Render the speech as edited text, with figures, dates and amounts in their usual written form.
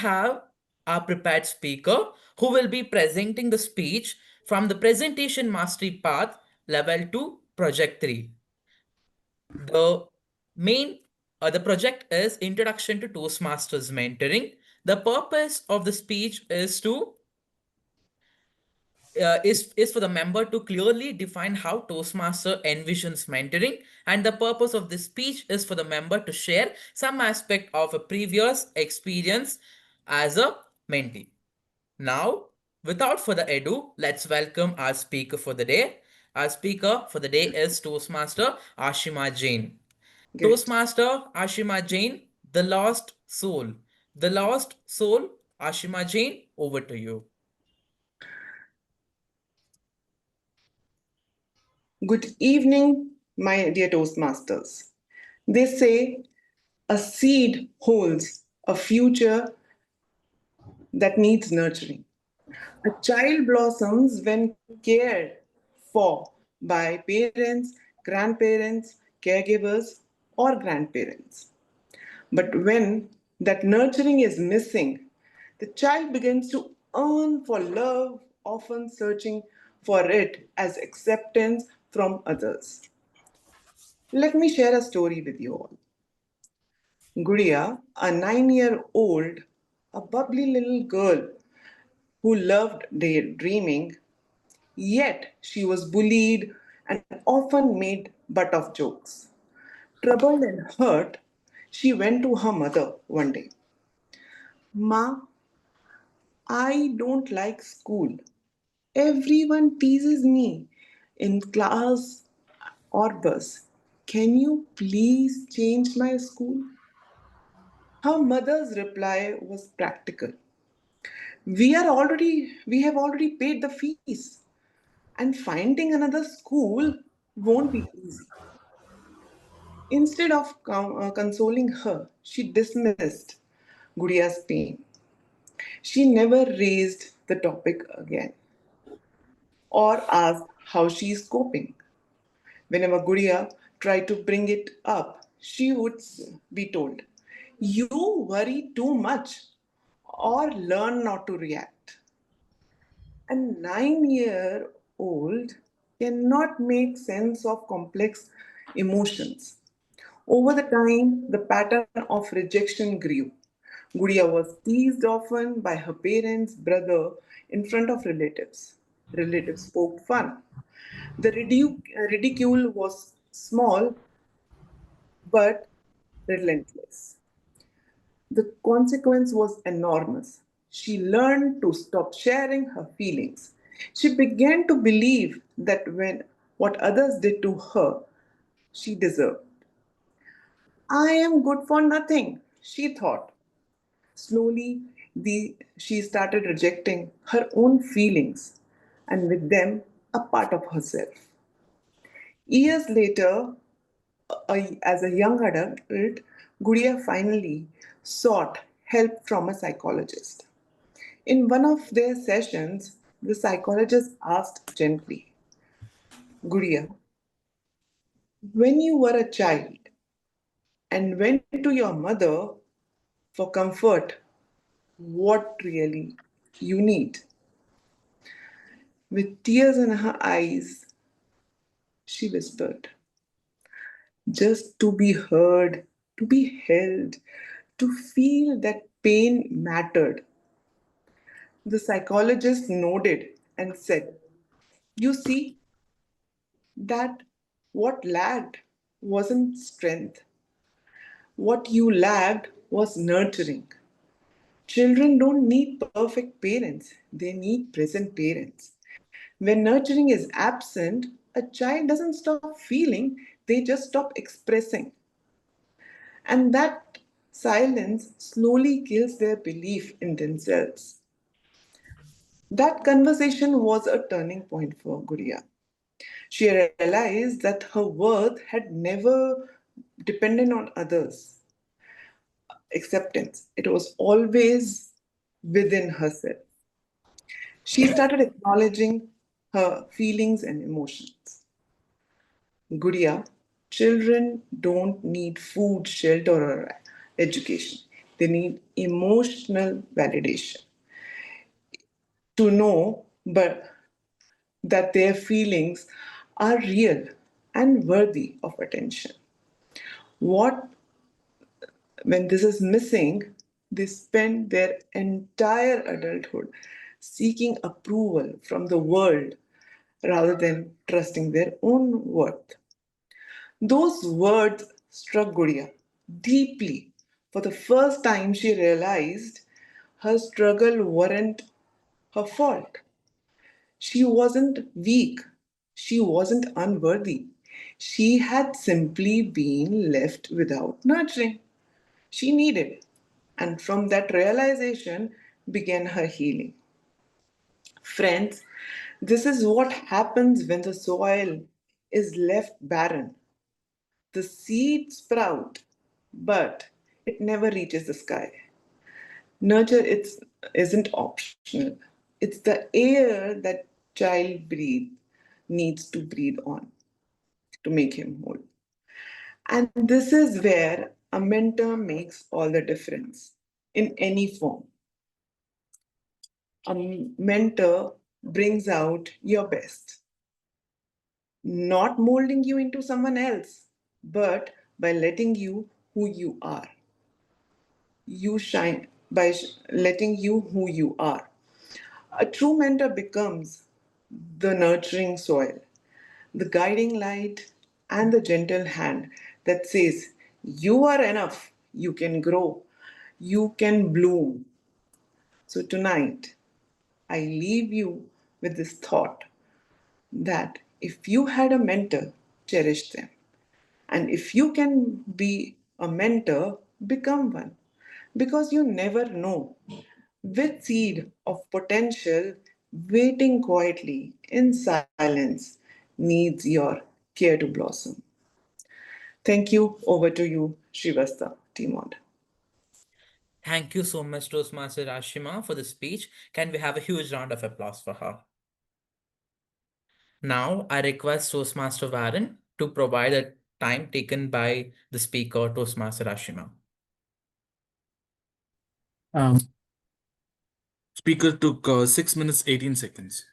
have our prepared speaker who will be presenting the speech from the presentation mastery path level 2 project 3. The main the project is introduction to Toastmasters mentoring. The purpose of the speech is for the member to clearly define how Toastmaster envisions mentoring, and the purpose of this speech is for the member to share some aspect of a previous experience as a mentee. Now, without further ado, let's welcome our speaker for the day. Our speaker for the day is Toastmaster Aashima Jain. Great. Toastmaster Aashima Jain, the lost soul. The lost soul, Aashima Jain, over to you. Good evening, my dear Toastmasters. They say a seed holds a future that needs nurturing. A child blossoms when cared for by parents, grandparents, caregivers, or grandparents. But when that nurturing is missing, the child begins to yearn for love, often searching for it as acceptance from others. Let me share a story with you all. Guria, a 9-year-old, a bubbly little girl who loved daydreaming, yet she was bullied and often made butt of jokes. Troubled and hurt, she went to her mother one day. Ma, I don't like school. Everyone teases me in class or bus. Can you please change my school? Her mother's reply was practical. We have already paid the fees, and finding another school won't be easy. Instead of consoling her, she dismissed Gudia's pain. She never raised the topic again or asked how she is coping. Whenever Gudia tried to bring it up, she would be told, "You worry too much," or "learn not to react." A 9-year old cannot make sense of complex emotions. Over the time, the pattern of rejection grew. Gudia was teased often by her parents' brother in front of relatives. Relatives poked fun. The ridicule was small but relentless. The consequence was enormous. She learned to stop sharing her feelings. She began to believe that when what others did to her, she deserved. I am good for nothing, she thought. Slowly, she started rejecting her own feelings and with them a part of herself. Years later, as a young adult, Gudia finally sought help from a psychologist. In one of their sessions, the psychologist asked gently, Gudia, when you were a child and went to your mother for comfort, what really you need? With tears in her eyes, she whispered, just to be heard, to be held, to feel that pain mattered. The psychologist nodded and said, you see, that what lacked wasn't strength. What you lacked was nurturing. Children don't need perfect parents, they need present parents. When nurturing is absent, a child doesn't stop feeling, they just stop expressing. And that silence slowly kills their belief in themselves. That conversation was a turning point for Guria. She realized that her worth had never depended on others' acceptance, it was always within herself. She started acknowledging her feelings and emotions. Guria, children don't need food, shelter, or education. They need emotional validation to know but that their feelings are real and worthy of attention. What when this is missing, they spend their entire adulthood seeking approval from the world rather than trusting their own worth. Those words struck Gudia deeply. For the first time, she realized her struggle weren't her fault. She wasn't weak. She wasn't unworthy. She had simply been left without nurturing she needed. And from that realization began her healing. Friends, this is what happens when the soil is left barren. The seeds sprout, but it never reaches the sky. Nurture isn't optional. It's the air that child breathe needs to breathe on to make him whole. And this is where a mentor makes all the difference in any form. A mentor brings out your best, not molding you into someone else, but by letting you who you are. You shine by letting you who you are. A true mentor becomes the nurturing soil, the guiding light, and the gentle hand that says, you are enough, you can grow, you can bloom. So tonight, I leave you with this thought that if you had a mentor, cherish them. And if you can be a mentor, become one. Because you never know which seed of potential waiting quietly in silence needs your care to blossom. Thank you. Over to you, Shrivasta, Timon. Thank you so much, Toastmaster Aashima, for the speech. Can we have a huge round of applause for her? Now, I request Toastmaster Varun to provide a time taken by the speaker, Toastmaster Aashima. Um, Speaker took 6 minutes 18 seconds.